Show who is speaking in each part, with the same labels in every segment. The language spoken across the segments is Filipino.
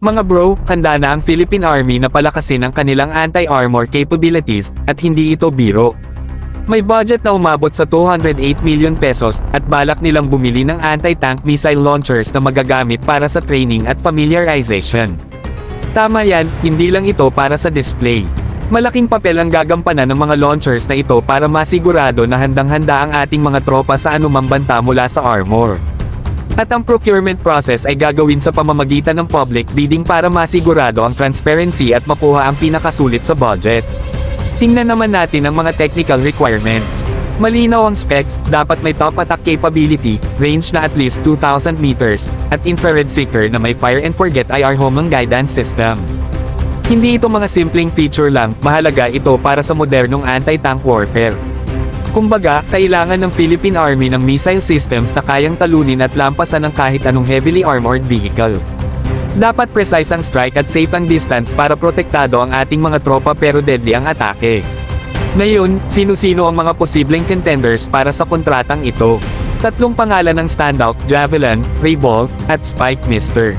Speaker 1: Mga bro, handa na ang Philippine Army na palakasin ang kanilang anti-armor capabilities, at hindi ito biro. May budget na umabot sa 208 million pesos, at balak nilang bumili ng anti-tank missile launchers na magagamit para sa training at familiarization. Tama yan, hindi lang ito para sa display. Malaking papel ang gagampanan ng mga launchers na ito para masigurado na handang-handa ang ating mga tropa sa anumang banta mula sa armor. At ang procurement process ay gagawin sa pamamagitan ng public bidding para masigurado ang transparency at makuha ang pinakasulit sa budget. Tingnan naman natin ang mga technical requirements. Malinaw ang specs, dapat may top attack capability, range na at least 2,000 meters, at infrared seeker na may fire and forget IR homing guidance system. Hindi ito mga simpleng feature lang, mahalaga ito para sa modernong anti-tank warfare. Kumbaga, kailangan ng Philippine Army ng missile systems na kayang talunin at lampasan ng kahit anong heavily armored vehicle. Dapat precise ang strike at safe ang distance para protektado ang ating mga tropa pero deadly ang atake. Ngayon, sino-sino ang mga posibleng contenders para sa kontratang ito? Tatlong pangalan ng standout, Javelin, Ray Ball, at Spike Mister.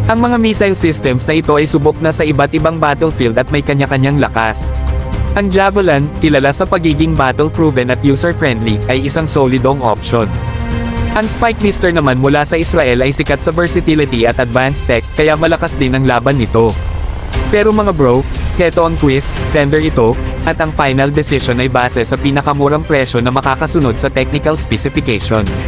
Speaker 1: Ang mga missile systems na ito ay subok na sa iba't ibang battlefield at may kanya-kanyang lakas. Ang Javelin, kilala sa pagiging battle-proven at user-friendly, ay isang solidong option. Ang Spike Mister naman mula sa Israel ay sikat sa versatility at advanced tech, kaya malakas din ang laban nito. Pero mga bro, heto ang twist, tender ito, at ang final decision ay base sa pinakamurang presyo na makakasunod sa technical specifications.